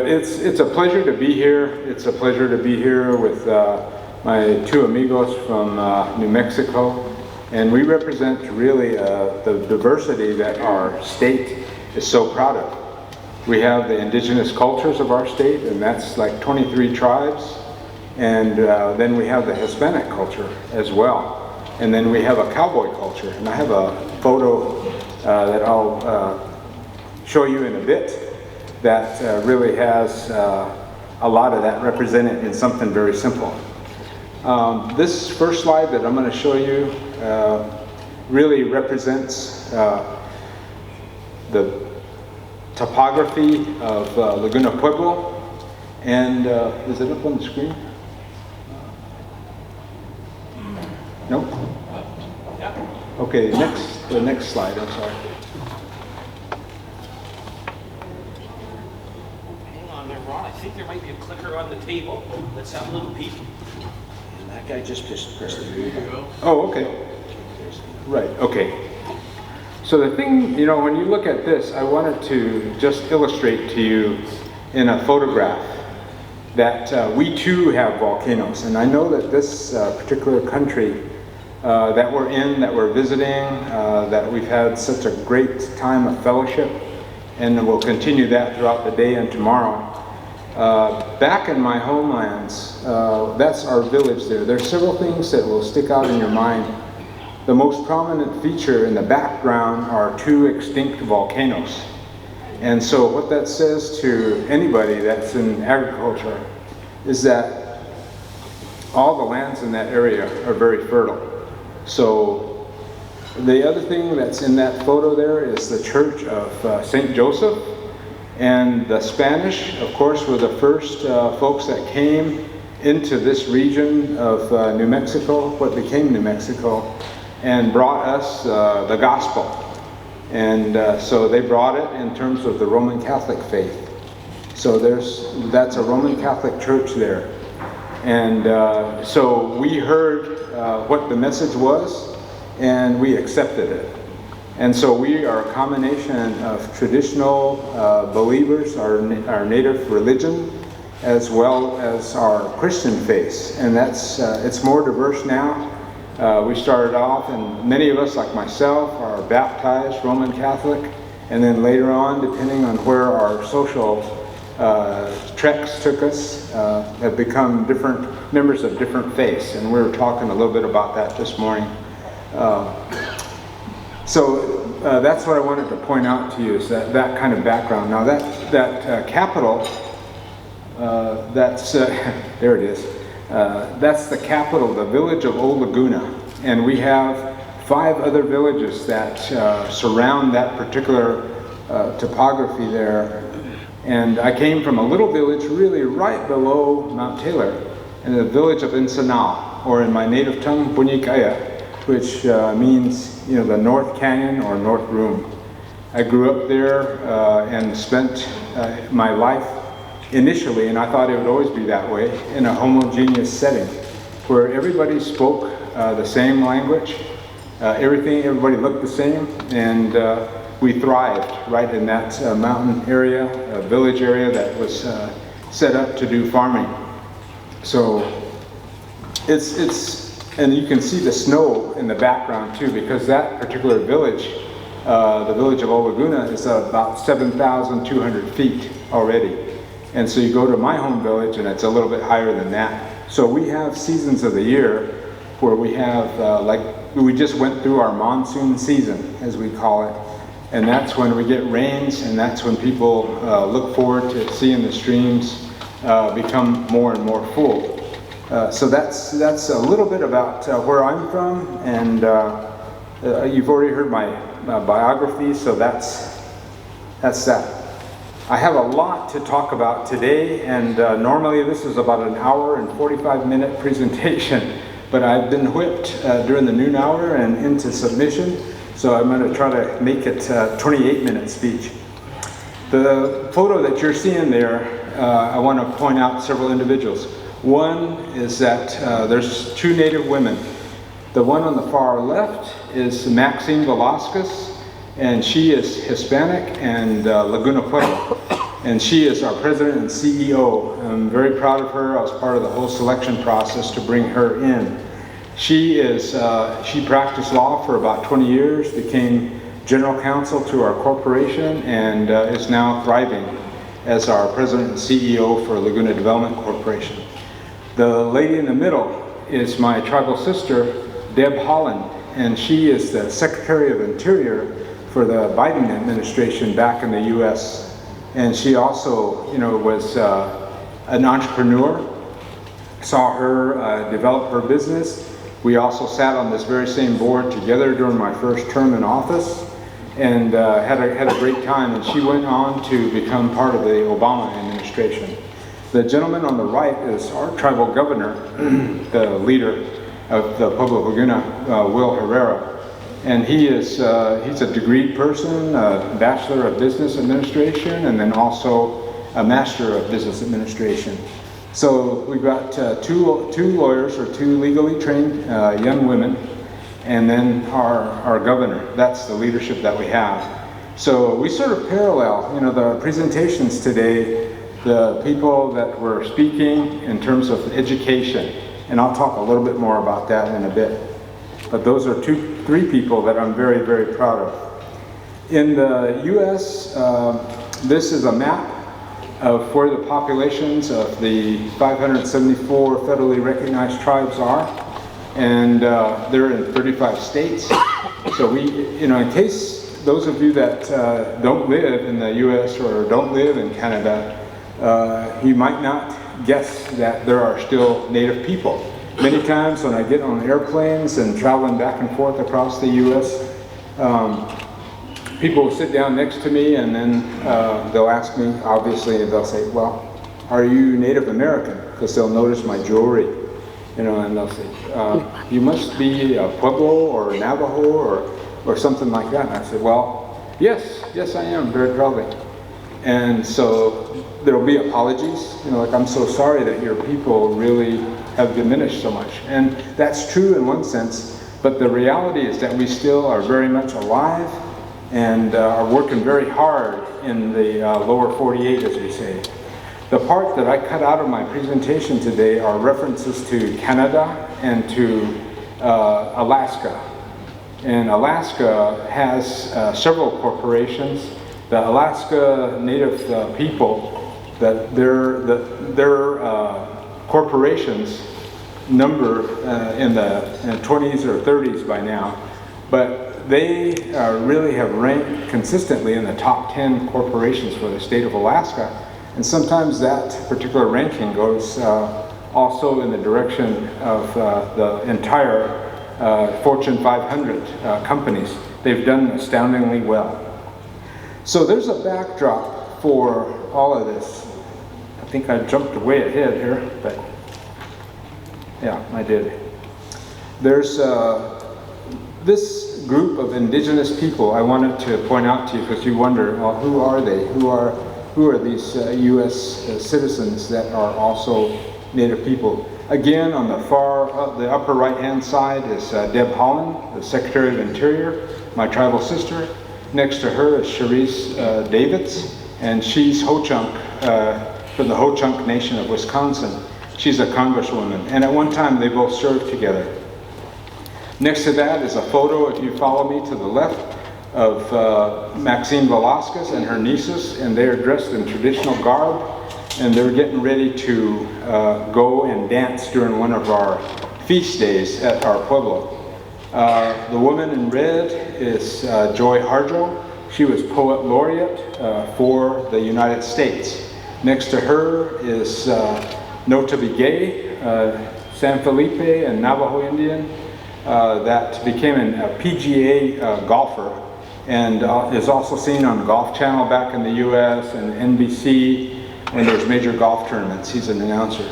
But it's a pleasure to be here. It's a pleasure to be here with my two amigos from New Mexico. And we represent really the diversity that our state is so proud of. We have the indigenous cultures of our state, and that's like 23 tribes. And then we have the Hispanic culture as well. And then we have a cowboy culture. And I have a photo that I'll show you in a bit that really has a lot of that represented in something very simple. This first slide that I'm going to show you really represents the topography of Laguna Pueblo. And is it up on the screen? Nope. Okay, the next slide, I'm sorry. Hang on there, Ron. I think there might be a clicker on the table. Let's have a little peek. And that guy just pressed it. There you go. Oh, okay. Right, okay. So the thing, you know, when you look at this, I wanted to just illustrate to you in a photograph that we too have volcanoes. And I know that this particular country that we're in, that we're visiting, that we've had such a great time of fellowship, and we'll continue that throughout the day and tomorrow. Back in my homelands, that's our village there. There's several things that will stick out in your mind. The most prominent feature in the background are two extinct volcanoes. And so what that says to anybody that's in agriculture is that all the lands in that area are very fertile. So the other thing that's in that photo there is the Church of St. Joseph. And the Spanish, of course, were the first folks that came into this region of New Mexico, what became New Mexico, and brought us the gospel. And so they brought it in terms of the Roman Catholic faith. So that's a Roman Catholic church there. And so we heard what the message was, and we accepted it. And so we are a combination of traditional believers, our native religion, as well as our Christian faith. And that's it's more diverse now. We started off, and many of us, like myself, are baptized Roman Catholic, and then later on, depending on where our social treks took us, have become different members of different faiths, and we were talking a little bit about that this morning. So that's what I wanted to point out to you, is that kind of background. Now that capital, that's there it is. That's the capital, the village of Old Laguna, and we have 5 other villages that surround that particular topography there. And I came from a little village really right below Mount Taylor, in the village of Ensenada, or in my native tongue, Bunyikaya, which means, you know, the North Canyon or North Room. I grew up there and spent my life initially, and I thought it would always be that way, in a homogeneous setting where everybody spoke the same language, everybody looked the same, and we thrived right in that mountain area, village area that was set up to do farming. So and you can see the snow in the background too, because that particular village, the village of Old Laguna, is about 7,200 feet already. And so you go to my home village and it's a little bit higher than that. So we have seasons of the year where we have, we just went through our monsoon season, as we call it. And that's when we get rains, and that's when people look forward to seeing the streams become more and more full. So that's a little bit about where I'm from, and you've already heard my biography, so that's that. I have a lot to talk about today, and normally this is about an hour and 45-minute presentation, but I've been whipped during the noon hour and into submission, so I'm going to try to make it a 28-minute speech. The photo that you're seeing there, I want to point out several individuals. One is that there's 2 Native women. The one on the far left is Maxine Velasquez, and she is Hispanic and Laguna Pueblo. and she is our president and CEO. I'm very proud of her. I was part of the whole selection process to bring her in. She practiced law for about 20 years, became general counsel to our corporation, and is now thriving as our president and CEO for Laguna Development Corporation. The lady in the middle is my tribal sister, Deb Holland, and she is the Secretary of Interior for the Biden administration back in the U.S. And she also, was an entrepreneur. Saw her develop her business. We also sat on this very same board together during my first term in office, and had a great time. And she went on to become part of the Obama administration. The gentleman on the right is our tribal governor, the leader of the Pueblo Laguna, Will Herrera. And he's a degreed person, a Bachelor of Business Administration, and then also a Master of Business Administration. So we've got two lawyers, or two legally trained young women, and then our governor. That's the leadership that we have. So we sort of parallel, the presentations today, the people that were speaking in terms of education, and I'll talk a little bit more about that in a bit. But those are three people that I'm very, very proud of. In the U.S., this is a map of where the populations of the 574 federally recognized tribes are, and they're in 35 states. So we, in case those of you that don't live in the U.S. or don't live in Canada, you might not guess that there are still Native people. Many times when I get on airplanes and traveling back and forth across the U.S., people will sit down next to me, and then they'll ask me, obviously, and they'll say, well, are you Native American? Because they'll notice my jewelry, and they'll say, you must be a Pueblo or Navajo or something like that. And I said, well, yes I am, very proudly. And so there'll be apologies, like, I'm so sorry that your people really have diminished so much. And that's true in one sense, but the reality is that we still are very much alive and are working very hard in the lower 48, as we say. The part that I cut out of my presentation today are references to Canada and to Alaska. And Alaska has several corporations. The Alaska Native people, that their corporations number in the 20s or 30s by now, but they really have ranked consistently in the top 10 corporations for the state of Alaska, and sometimes that particular ranking goes also in the direction of the entire Fortune 500 companies. They've done astoundingly well. So there's a backdrop for all of this. I think I jumped way ahead here, but yeah, I did. There's this group of indigenous people I wanted to point out to you, because you wonder, well, who are they? Who are these U.S. citizens that are also Native people? Again, on the upper right-hand side is Deb Holland, the Secretary of Interior, my tribal sister. Next to her is Cherise Davids, and she's Ho-Chunk from the Ho-Chunk Nation of Wisconsin. She's a congresswoman, and at one time they both served together. Next to that is a photo, if you follow me to the left, of Maxine Velasquez and her nieces, and they are dressed in traditional garb, and they're getting ready to go and dance during one of our feast days at our pueblo. The woman in red is Joy Harjo. She was Poet Laureate for the United States. Next to her is Nota Begay, San Felipe and Navajo Indian, that became a PGA golfer, and is also seen on Golf Channel back in the US and NBC when there's major golf tournaments. He's an announcer.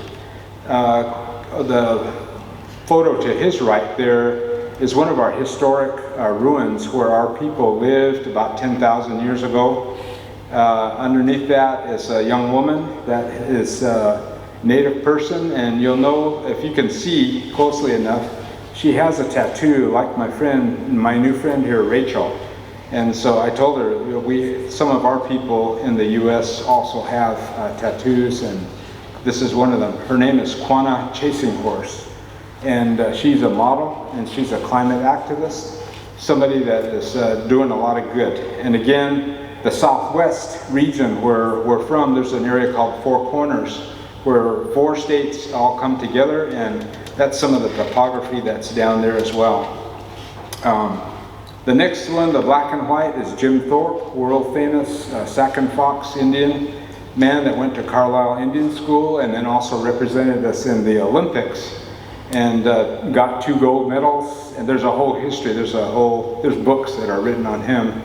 The photo to his right there is one of our historic ruins where our people lived about 10,000 years ago. Underneath that is a young woman that is a Native person, and you'll know if you can see closely enough, she has a tattoo like my new friend here, Rachel. And so I told her, you know, some of our people in the U.S. also have tattoos, and this is one of them. Her name is Quanah Chasing Horse, and she's a model, and she's a climate activist, somebody that is doing a lot of good. And again, the Southwest region where we're from, there's an area called Four Corners, where 4 states all come together, and that's some of the topography that's down there as well. The next one, the black and white, is Jim Thorpe, world famous Sac and Fox Indian man that went to Carlisle Indian School and then also represented us in the Olympics and got 2 gold medals. And there's a whole history, there's books that are written on him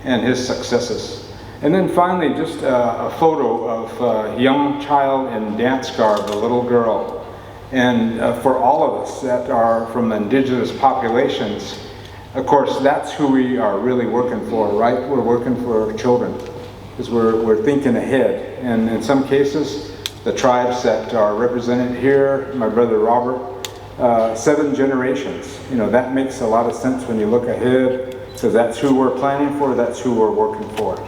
and his successes. And then finally, just a photo of a young child in dance garb, a little girl. And for all of us that are from indigenous populations, of course, that's who we are really working for, right? We're working for children, because we're thinking ahead. And in some cases, the tribes that are represented here, my brother Robert, 7 generations. You know, that makes a lot of sense when you look ahead, because that's who we're planning for, that's who we're working for.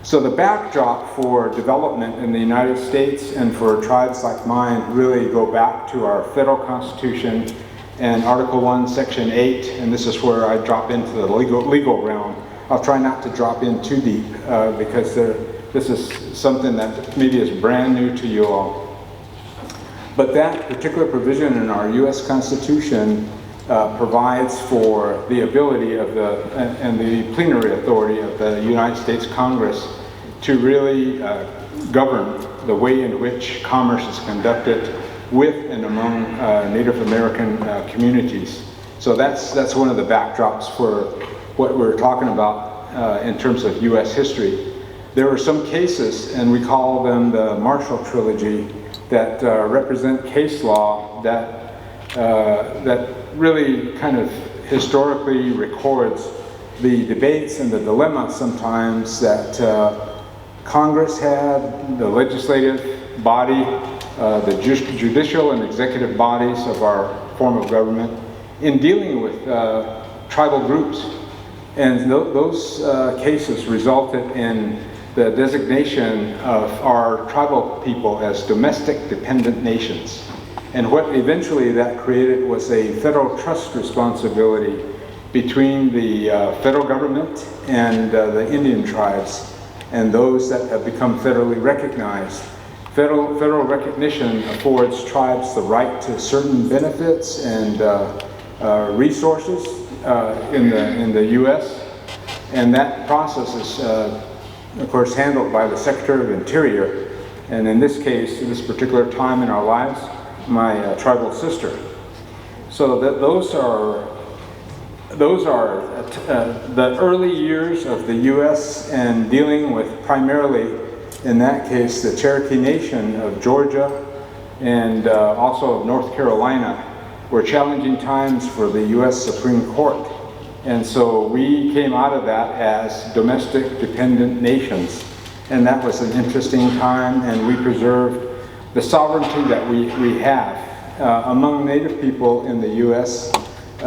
So the backdrop for development in the United States and for tribes like mine really go back to our federal constitution and Article 1, Section 8, and this is where I drop into the legal realm. I'll try not to drop in too deep because this is something that maybe is brand new to you all. But that particular provision in our U.S. Constitution provides for the ability of and the plenary authority of the United States Congress to really govern the way in which commerce is conducted with and among Native American communities. So that's one of the backdrops for what we're talking about in terms of U.S. history. There were some cases, and we call them the Marshall Trilogy, that represent case law that really kind of historically records the debates and the dilemmas sometimes that Congress had, the legislative body, the judicial and executive bodies of our form of government in dealing with tribal groups. And those cases resulted in the designation of our tribal people as domestic dependent nations. And what eventually that created was a federal trust responsibility between the federal government and the Indian tribes and those that have become federally recognized. Federal recognition affords tribes the right to certain benefits and resources in the U.S. And that process is, of course, handled by the Secretary of Interior. And in this case, in this particular time in our lives, my tribal sister. So those are the early years of the U.S. and dealing with primarily, in that case, the Cherokee Nation of Georgia and also of North Carolina were challenging times for the U.S. Supreme Court. And so we came out of that as domestic dependent nations. And that was an interesting time, and we preserved the sovereignty that we have. Among Native people in the U.S.,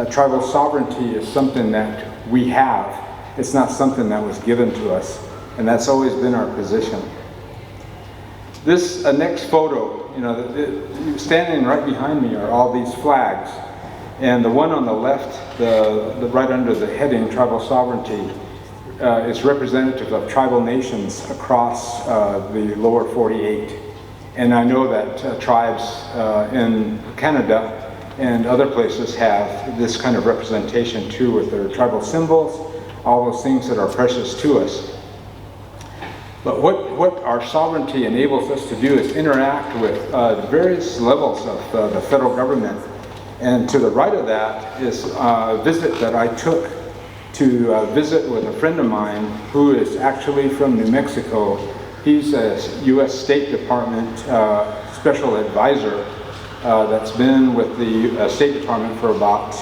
tribal sovereignty is something that we have. It's not something that was given to us. And that's always been our position. This next photo, you know, standing right behind me are all these flags. And the one on the left, the right under the heading, Tribal Sovereignty, is representative of tribal nations across the lower 48. And I know that tribes in Canada and other places have this kind of representation too, with their tribal symbols, all those things that are precious to us. But what our sovereignty enables us to do is interact with various levels of the federal government. And to the right of that is a visit that I took to visit with a friend of mine who is actually from New Mexico. He's a U.S. State Department special advisor that's been with the State Department for about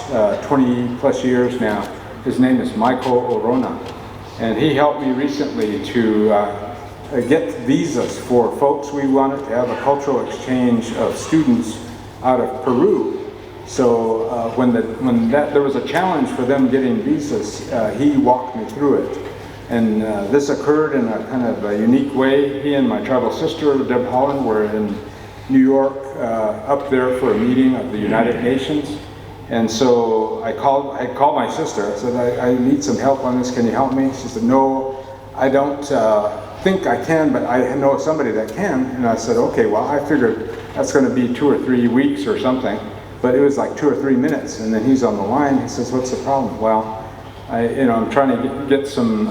20 plus years now. His name is Michael Orona. And he helped me recently to get visas for folks. We wanted to have a cultural exchange of students out of Peru. So there was a challenge for them getting visas, he walked me through it. And this occurred in a kind of a unique way. He and my tribal sister, Deb Holland, were in New York, up there for a meeting of the United Nations. And so I called my sister. I said, I need some help on this. Can you help me? She said, no, I don't think I can, but I know somebody that can. And I said, okay, well, I figured that's going to be 2 or 3 weeks or something. But it was like 2 or 3 minutes, and then he's on the line. He says, what's the problem? Well, I'm trying to get some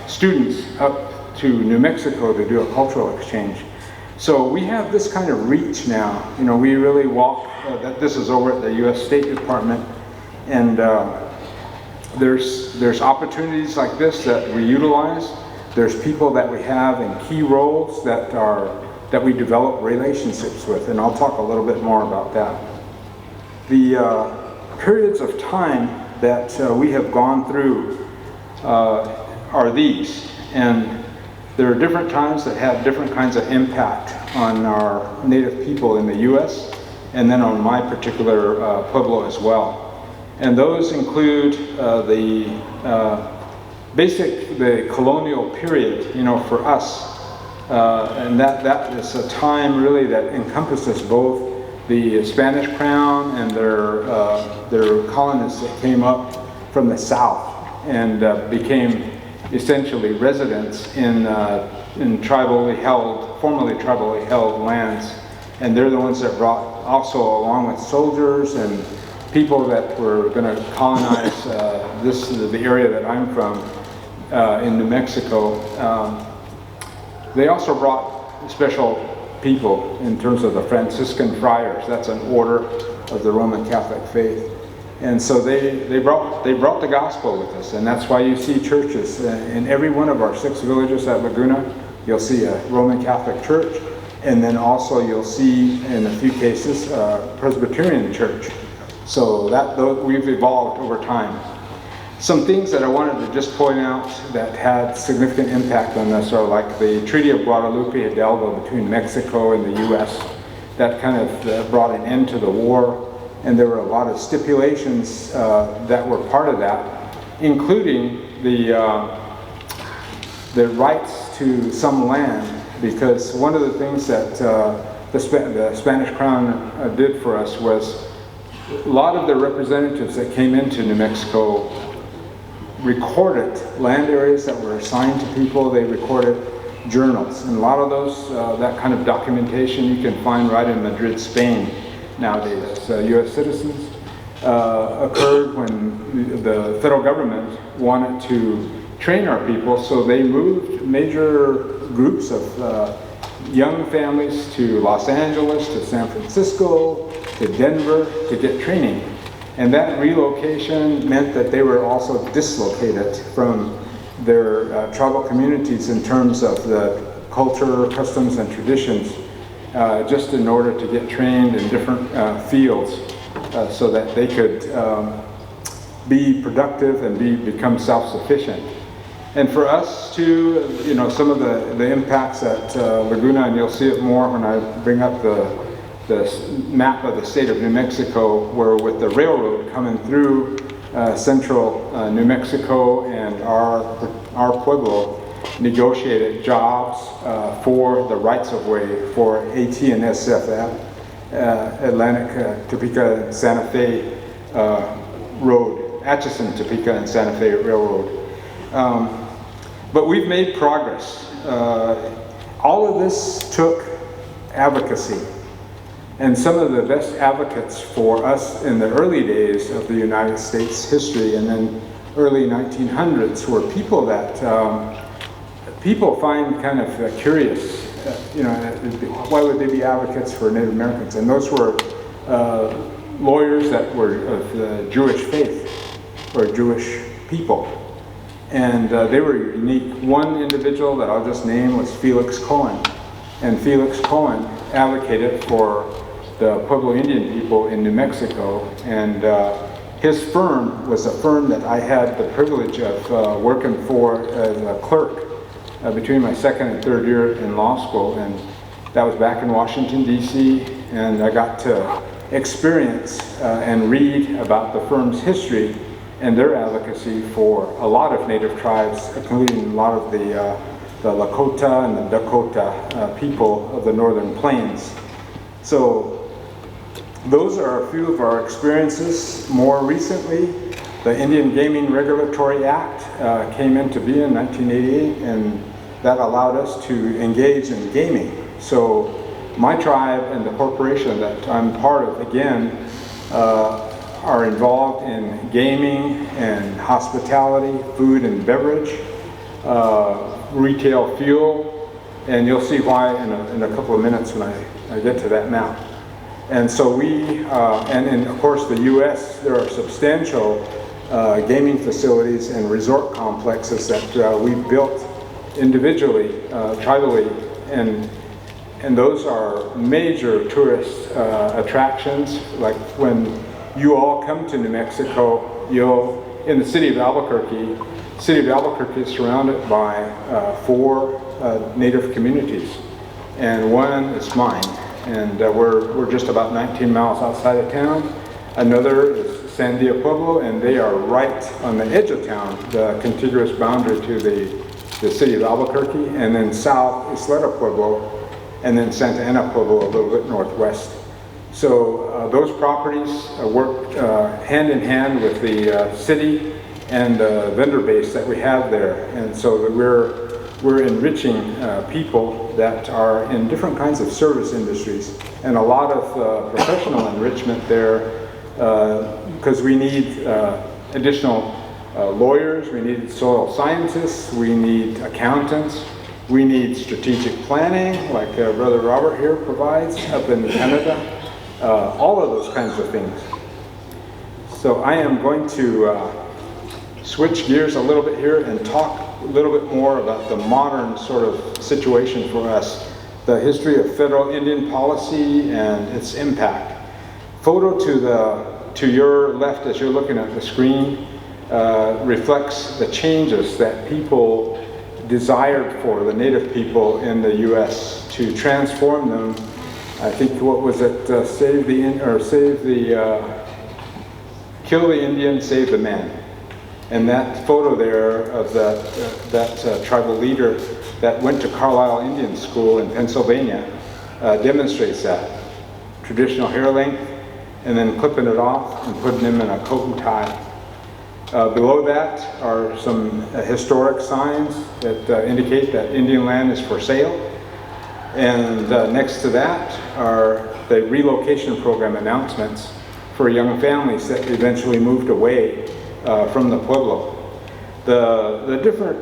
students up to New Mexico to do a cultural exchange. So we have this kind of reach now. We really walk, this is over at the U.S. State Department, and there's opportunities like this that we utilize. There's people that we have in key roles that we develop relationships with, and I'll talk a little bit more about that. The periods of time that we have gone through are these, and there are different times that have different kinds of impact on our Native people in the U.S. and then on my particular pueblo as well. And those include the colonial period, for us, and that is a time really that encompasses both the Spanish Crown and their colonists that came up from the south and became essentially residents in formerly tribally held lands. And they're the ones that brought, also along with soldiers and people that were going to colonize the area that I'm from in New Mexico. They also brought special people in terms of the Franciscan friars. That's an order of the Roman Catholic faith. And so they brought the gospel with us, and that's why you see churches in every one of our 6 villages at Laguna. You'll see a Roman Catholic church, and then also you'll see in a few cases a Presbyterian church. So we've evolved over time. Some things that I wanted to just point out that had significant impact on us are like the Treaty of Guadalupe Hidalgo between Mexico and the U.S. That kind of brought an end to the war. And there were a lot of stipulations that were part of that, including the rights to some land, because one of the things that the Spanish Crown did for us was a lot of the representatives that came into New Mexico recorded land areas that were assigned to people. They recorded journals, and a lot of those, that kind of documentation you can find right in Madrid, Spain. Nowadays, U.S. citizens occurred when the federal government wanted to train our people, so they moved major groups of young families to Los Angeles, to San Francisco, to Denver to get training. And that relocation meant that they were also dislocated from their tribal communities in terms of the culture, customs, and traditions, just in order to get trained in different fields so that they could be productive and become self-sufficient. And for us too, some of the impacts at Laguna, and you'll see it more when I bring up the map of the state of New Mexico, where with the railroad coming through central New Mexico, and our pueblo negotiated jobs for the rights of way for AT and SFF, Atlantic Topeka and Santa Fe Road, Atchison, Topeka and Santa Fe Railroad. But we've made progress. All of this took advocacy. And some of the best advocates for us in the early days of the United States history and then early 1900s were people that people find kind of curious. Why would they be advocates for Native Americans? And those were lawyers that were of the Jewish faith or Jewish people. And they were unique. One individual that I'll just name was Felix Cohen. And Felix Cohen advocated for the Pueblo Indian people in New Mexico. And his firm was a firm that I had the privilege of working for as a clerk between my second and third year in law school. And that was back in Washington, D.C. And I got to experience and read about the firm's history and their advocacy for a lot of Native tribes, including a lot of the Lakota and the Dakota people of the Northern Plains. So those are a few of our experiences. More recently, the Indian Gaming Regulatory Act came into being in 1988, and that allowed us to engage in gaming. So my tribe and the corporation that I'm part of, again, are involved in gaming and hospitality, food and beverage, retail fuel, and you'll see why in a couple of minutes when I get to that map. And so we, and in of course the US, there are substantial gaming facilities and resort complexes that we've built individually, tribally, and those are major tourist attractions. Like when you all come to New Mexico, in the city of Albuquerque is surrounded by 4 Native communities, and one is mine, and we're just about 19 miles outside of town. Another is Sandia Pueblo, and they are right on the edge of town, the contiguous boundary to the city of Albuquerque, and then south Isleta Pueblo, and then Santa Ana Pueblo a little bit northwest. So those properties work hand in hand with the city and the vendor base that we have there, and so that we're enriching people that are in different kinds of service industries, and a lot of professional enrichment there, because we need additional lawyers, we need soil scientists, we need accountants, we need strategic planning, like Brother Robert here provides up in Canada, all of those kinds of things. So I am going to switch gears a little bit here and talk a little bit more about the modern sort of situation for us, the history of federal Indian policy and its impact. Photo to your left as you're looking at the screen reflects the changes that people desired for the Native people in the U.S. to transform them. I think, what was it, kill the Indian, save the man. And that photo there of that tribal leader that went to Carlisle Indian School in Pennsylvania demonstrates that. Traditional hair length, and then clipping it off and putting him in a coat and tie. Below that are some historic signs that indicate that Indian land is for sale. And next to that are the relocation program announcements for young families that eventually moved away from the Pueblo. The different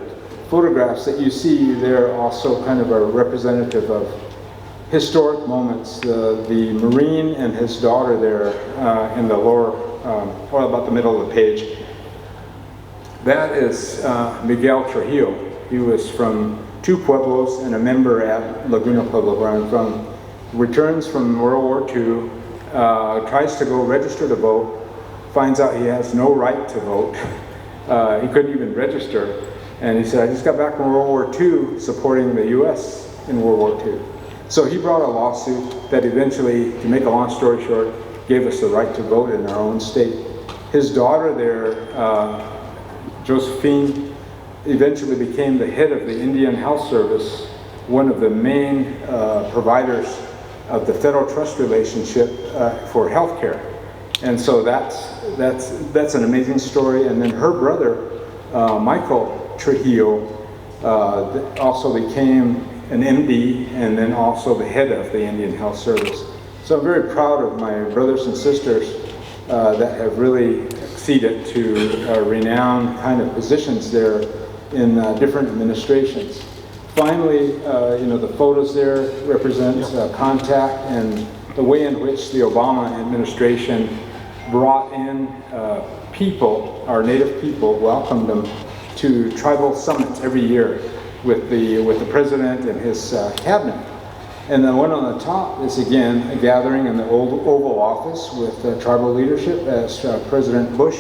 photographs that you see there also kind of are representative of historic moments. The Marine and his daughter there in the lower, or about the middle of the page, that is Miguel Trujillo. He was from 2 pueblos and a member at Laguna Pueblo, where I'm from. Returns from World War II, tries to go register to vote, finds out he has no right to vote. He couldn't even register. And he said, I just got back from World War II supporting the US in World War II. So he brought a lawsuit that eventually, to make a long story short, gave us the right to vote in our own state. His daughter there, Josephine, eventually became the head of the Indian Health Service, one of the main providers of the federal trust relationship for health care. And so that's an amazing story. And then her brother, Michael Trujillo, also became an MD and then also the head of the Indian Health Service. So I'm very proud of my brothers and sisters that have really acceded to renowned kind of positions there in different administrations. Finally, the photos there represent contact and the way in which the Obama administration brought in people, our Native people, welcomed them to tribal summits every year with the president and his cabinet. And the one on the top is again a gathering in the Oval Office with tribal leadership as President Bush,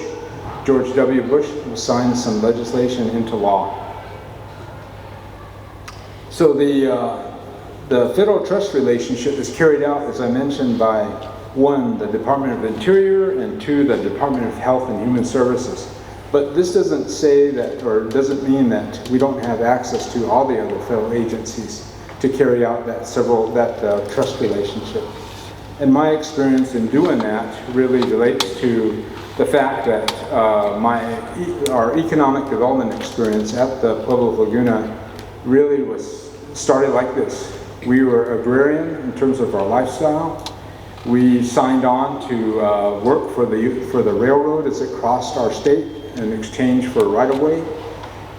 George W. Bush, signed some legislation into law. So the federal trust relationship is carried out, as I mentioned, by one, the Department of Interior, and two, the Department of Health and Human Services. But this doesn't say that, or doesn't mean that we don't have access to all the other federal agencies to carry out that trust relationship. And my experience in doing that really relates to the fact that our economic development experience at the Pueblo of Laguna really started like this. We were agrarian in terms of our lifestyle. We signed on to work for the railroad as it crossed our state in exchange for right-of-way.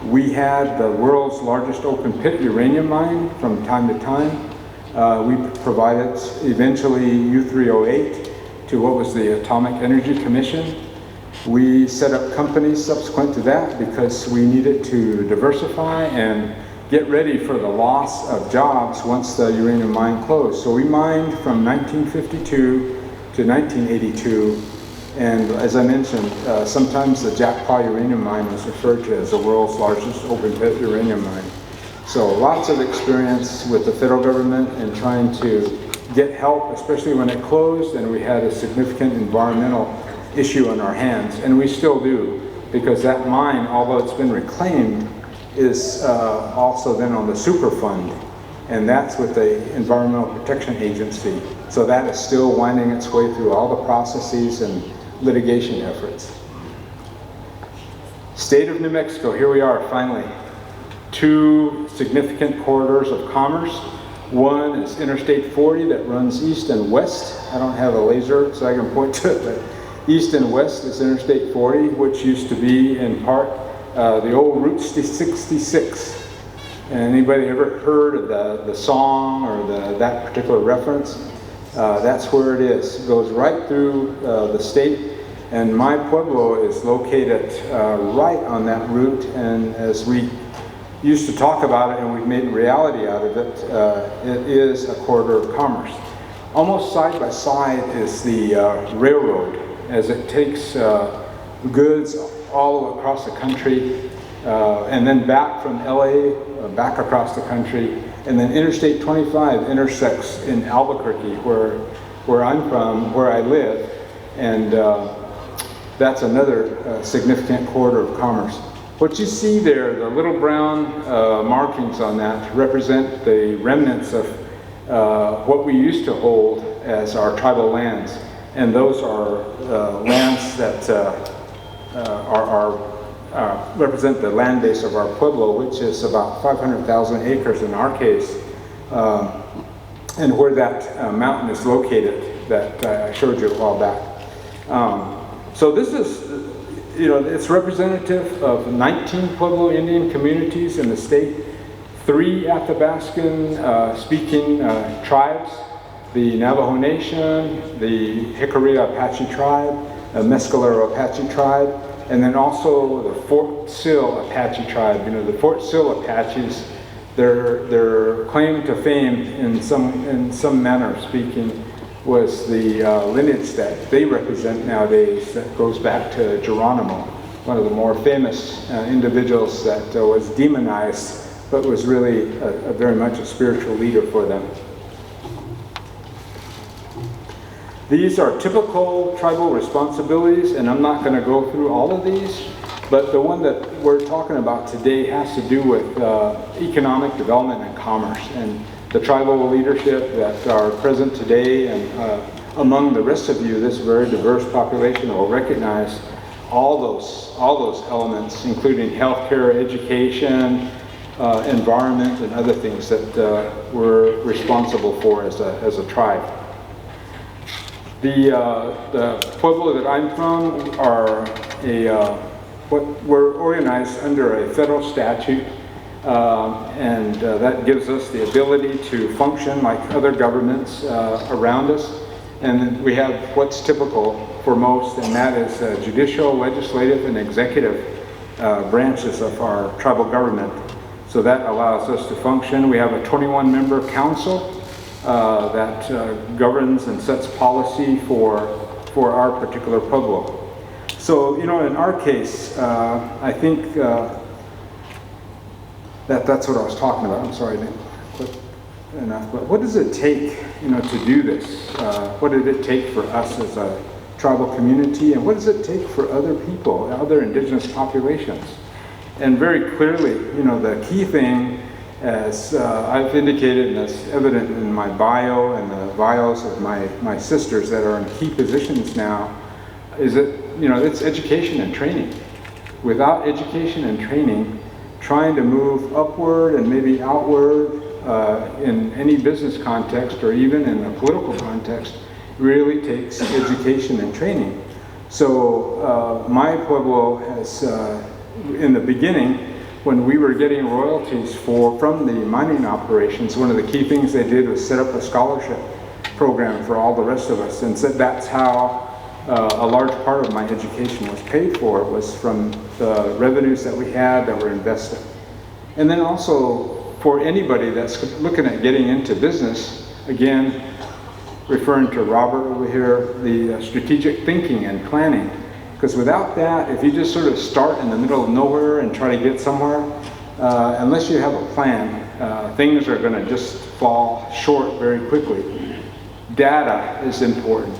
We had the world's largest open pit uranium mine from time to time. We provided eventually U-308 to what was the Atomic Energy Commission. We set up companies subsequent to that because we needed to diversify and get ready for the loss of jobs once the uranium mine closed. So we mined from 1952 to 1982, and as I mentioned, sometimes the Jackpot uranium mine was referred to as the world's largest open pit uranium mine. So lots of experience with the federal government and trying to get help, especially when it closed and we had a significant environmental issue on our hands, and we still do, because that mine, although it's been reclaimed, is also then on the Superfund, and that's with the Environmental Protection Agency. So that is still winding its way through all the processes and litigation efforts. State of New Mexico, here we are finally. Two significant corridors of commerce. One is Interstate 40 that runs east and west. I don't have a laser so I can point to it, but east and west is Interstate 40, which used to be in part the old Route 66. And anybody ever heard of the song or that particular reference? That's where it is. It goes right through the state, and my pueblo is located right on that route. And as we used to talk about it, and we've made a reality out of it, it is a corridor of commerce. Almost side by side is the railroad, as it takes goods all across the country, and then back from LA, back across the country, and then Interstate 25 intersects in Albuquerque, where I'm from, where I live, and that's another significant corridor of commerce. What you see there, the little brown markings on that, represent the remnants of what we used to hold as our tribal lands, and those are lands that represent the land base of our pueblo, which is about 500,000 acres in our case, and where that mountain is located that I showed you a while back. So this is, it's representative of 19 Pueblo Indian communities in the state, 3 Athabascan speaking tribes, the Navajo Nation, the Jicarilla Apache tribe, the Mescalero Apache tribe, and then also the Fort Sill Apache tribe. The Fort Sill Apaches, their claim to fame in some manner of speaking was the lineage that they represent nowadays that goes back to Geronimo, one of the more famous individuals that was demonized but was really very much a spiritual leader for them. These are typical tribal responsibilities, and I'm not going to go through all of these, but the one that we're talking about today has to do with economic development and commerce, and the tribal leadership that are present today, and among the rest of you, this very diverse population will recognize all those elements, including healthcare, education, environment, and other things that we're responsible for as a tribe. The pueblo that I'm from are we're organized under a federal statute, and that gives us the ability to function like other governments around us. And we have what's typical for most, and that is judicial, legislative, and executive branches of our tribal government. So that allows us to function. We have a 21-member council that governs and sets policy for our particular pueblo. So, in our case, I think that's what I was talking about. I'm sorry, I didn't click. enough, but what does it take, to do this? What did it take for us as a tribal community, and what does it take for other people, other indigenous populations? And very clearly, the key thing, as I've indicated, and that's evident in my bio and the bios of my sisters that are in key positions now, is that, it's education and training. Without education and training, trying to move upward and maybe outward in any business context or even in a political context really takes education and training. So my pueblo has, in the beginning, when we were getting royalties from the mining operations, one of the key things they did was set up a scholarship program for all the rest of us, and said that's how a large part of my education was paid for, was from the revenues that we had that were invested. And then also for anybody that's looking at getting into business, again, referring to Robert over here, the strategic thinking and planning. Because without that, if you just sort of start in the middle of nowhere and try to get somewhere, unless you have a plan, things are going to just fall short very quickly. Data is important.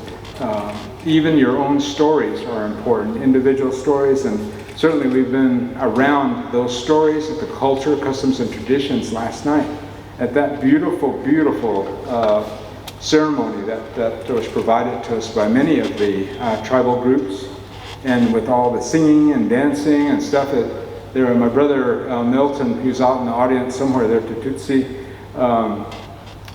Even your own stories are important, individual stories, and certainly we've been around those stories at the culture, customs, and traditions last night at that beautiful, beautiful ceremony that was provided to us by many of the tribal groups, and with all the singing and dancing and stuff. There, my brother Milton, who's out in the audience somewhere there, Tututsi,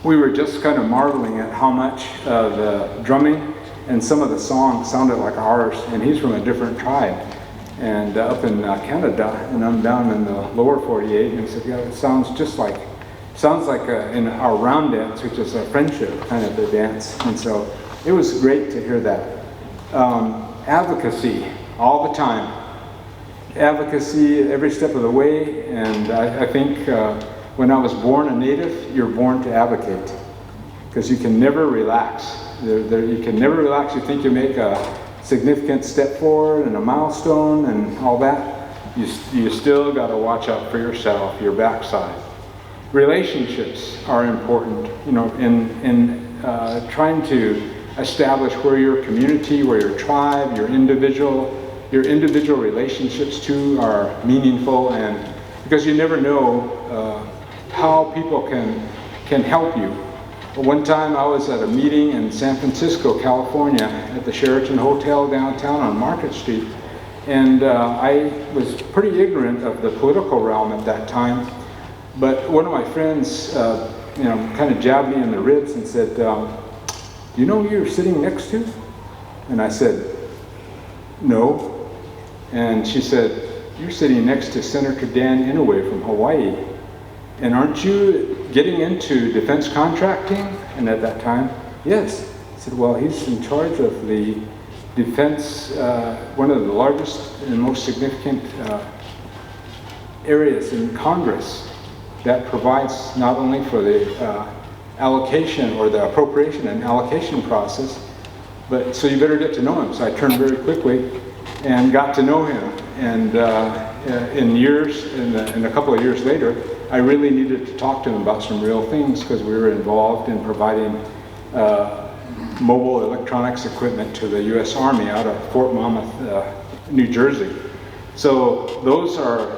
we were just kind of marveling at how much the drumming and some of the songs sounded like ours, and he's from a different tribe, and up in Canada, and I'm down in the lower 48, and he said, yeah, it sounds like in our round dance, which is a friendship kind of a dance. And so it was great to hear that. Advocacy, all the time. Advocacy every step of the way, and I think when I was born a native, you're born to advocate, because you can never relax. You can never relax. You think you make a significant step forward and a milestone and all that, you still got to watch out for yourself, your backside. Relationships are important, in trying to establish where your community, where your tribe, your individual relationships too are meaningful, and because you never know how people can help you. One time I was at a meeting in San Francisco, California, at the Sheraton Hotel downtown on Market Street, and I was pretty ignorant of the political realm at that time. But one of my friends, kind of jabbed me in the ribs and said, you know who you're sitting next to? And I said, no. And she said, you're sitting next to Senator Dan Inouye from Hawaii. And aren't you getting into defense contracting? And at that time, yes. I said, well, he's in charge of the defense, one of the largest and most significant areas in Congress that provides not only for the allocation or the appropriation and allocation process, but so you better get to know him. So I turned very quickly and got to know him. And in a couple of years later, I really needed to talk to him about some real things, because we were involved in providing mobile electronics equipment to the U.S. Army out of Fort Monmouth, New Jersey. So those are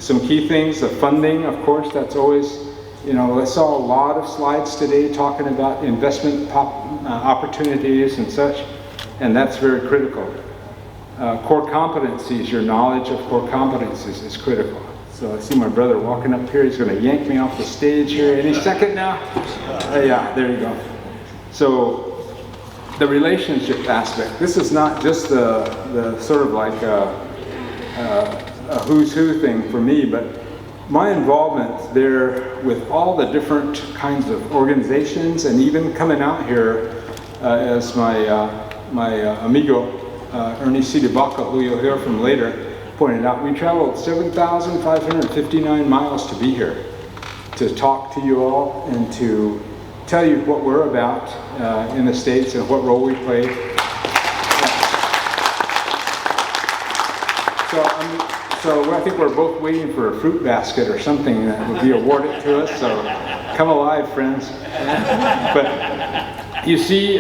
some key things. The funding, of course, that's always, I saw a lot of slides today talking about investment opportunities and such, and that's very critical. Core competencies, your knowledge of core competencies is critical. So I see my brother walking up here. He's going to yank me off the stage here any second now. Yeah, there you go. So the relationship aspect. This is not just the sort of like a who's who thing for me, but my involvement there with all the different kinds of organizations, and even coming out here as my amigo Ernie Sidibaca, who you'll hear from later, pointed out, we traveled 7,559 miles to be here, to talk to you all and to tell you what we're about in the States and what role we play. So so I think we're both waiting for a fruit basket or something that would be awarded to us, so come alive, friends. But you see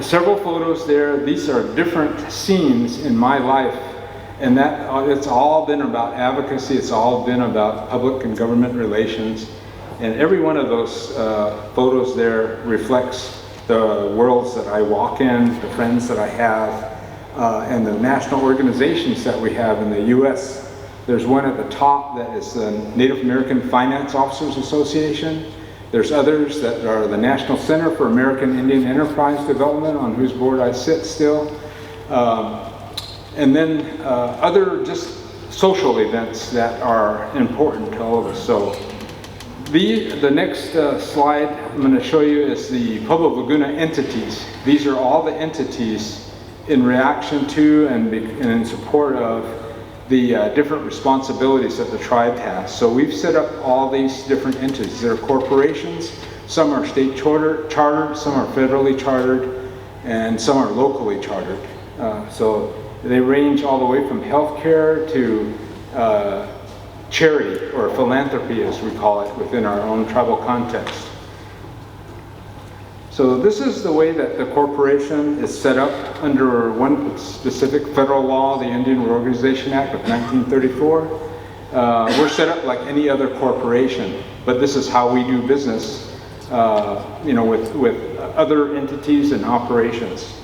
several photos there. These are different scenes in my life, and that it's all been about advocacy. It's all been about public and government relations, and every one of those photos there reflects the worlds that I walk in, the friends that I have, and the national organizations that we have in the U.S. There's one at the top that is the Native American Finance Officers Association. There's others that are the National Center for American Indian Enterprise Development, on whose board I sit still. And then other just social events that are important to all of us. So the next slide I'm going to show you is the Pueblo Laguna entities. These are all the entities in reaction to and in support of the different responsibilities that the tribe has. So we've set up all these different entities. There are corporations, some are state chartered, some are federally chartered, and some are locally chartered. So they range all the way from healthcare to charity, or philanthropy as we call it within our own tribal context. So this is the way that the corporation is set up under one specific federal law, the Indian Reorganization Act of 1934. We're set up like any other corporation, but this is how we do business, with other entities and operations.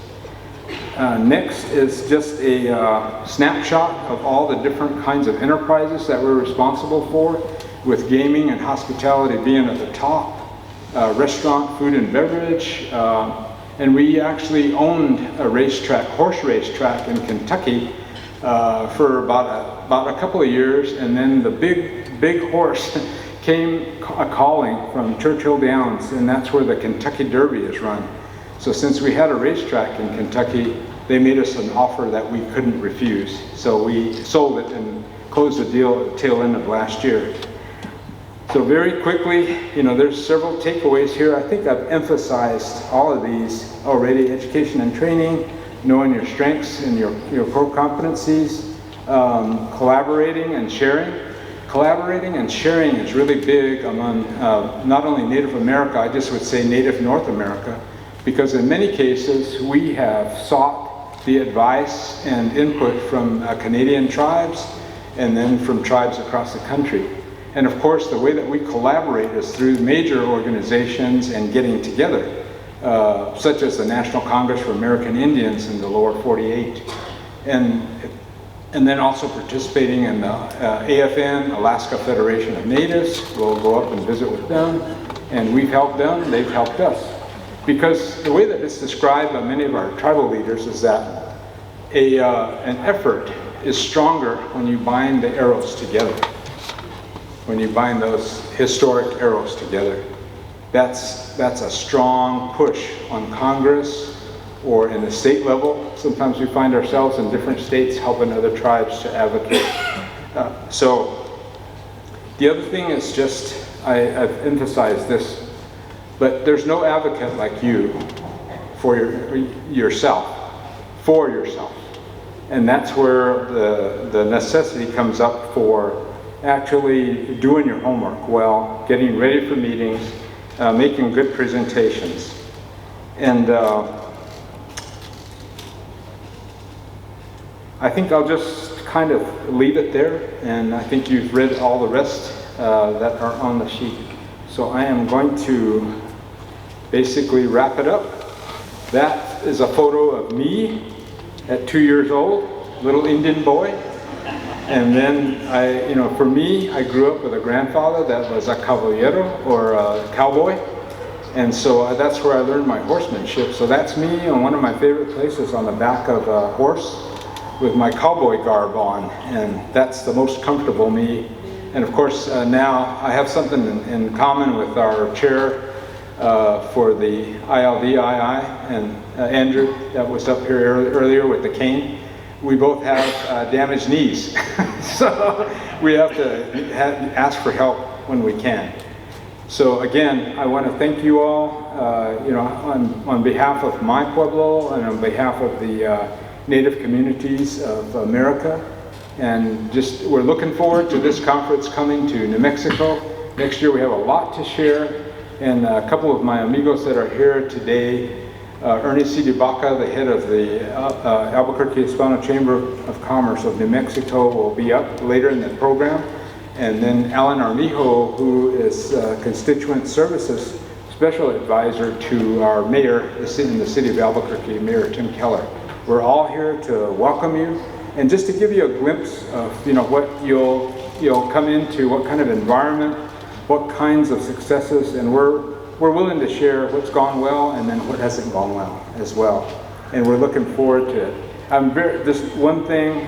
Next is just a snapshot of all the different kinds of enterprises that we're responsible for, with gaming and hospitality being at the top. Restaurant, food and beverage, and we actually owned a racetrack, horse racetrack in Kentucky for about a couple of years, and then the big horse came calling from Churchill Downs, and that's where the Kentucky Derby is run. So since we had a racetrack in Kentucky, they made us an offer that we couldn't refuse. So we sold it and closed the deal at the tail end of last year. So very quickly, there's several takeaways here. I think I've emphasized all of these already: education and training, knowing your strengths and your core competencies, collaborating and sharing. Collaborating and sharing is really big among not only Native America, I just would say Native North America, because in many cases we have sought the advice and input from Canadian tribes and then from tribes across the country. And of course, the way that we collaborate is through major organizations and getting together, such as the National Congress for American Indians in the lower 48. And then also participating in the AFN, Alaska Federation of Natives. We'll go up and visit with them. And we've helped them, they've helped us. Because the way that it's described by many of our tribal leaders is that an effort is stronger when you bind the arrows together. When you bind those historic arrows together. That's a strong push on Congress or in the state level. Sometimes we find ourselves in different states helping other tribes to advocate. So the other thing is just, I've emphasized this, but there's no advocate like you for yourself. And that's where the necessity comes up for actually doing your homework well, getting ready for meetings, making good presentations. And I think I'll just kind of leave it there, and I think you've read all the rest that are on the sheet. So I am going to basically wrap it up. That is a photo of me at 2 years old, little Indian boy. And then for me, I grew up with a grandfather that was a caballero, or a cowboy. And so that's where I learned my horsemanship. So that's me on one of my favorite places, on the back of a horse with my cowboy garb on. And that's the most comfortable me. And of course, now I have something in common with our chair for the ILDII and Andrew, that was up here earlier with the cane. We both have damaged knees, so we have to ask for help when we can. So again, I want to thank you all, on behalf of my Pueblo and on behalf of the Native communities of America. And just, we're looking forward to this conference coming to New Mexico. Next year we have a lot to share. And a couple of my amigos that are here today, Ernie C. Baca, the head of the Albuquerque Hispano Chamber of Commerce of New Mexico, will be up later in the program. And then Alan Armijo, who is Constituent Services Special Advisor to our mayor in the city of Albuquerque, Mayor Tim Keller. We're all here to welcome you and just to give you a glimpse of what you'll come into, what kind of environment, what kinds of successes, and we're willing to share what's gone well and then what hasn't gone well as well. And we're looking forward to it. Just one thing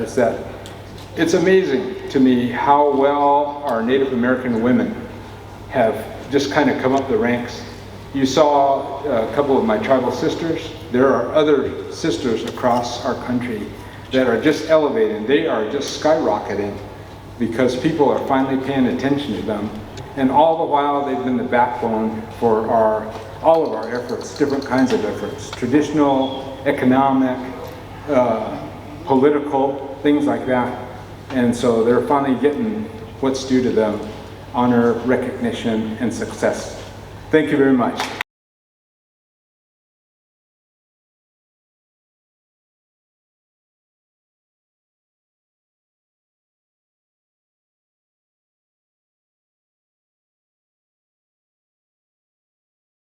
is that it's amazing to me how well our Native American women have just kind of come up the ranks. You saw a couple of my tribal sisters. There are other sisters across our country that are just elevating. They are just skyrocketing because people are finally paying attention to them. And all the while they've been the backbone for all of our efforts, different kinds of efforts, traditional, economic, political, things like that. And so they're finally getting what's due to them, honor, recognition, and success. Thank you very much.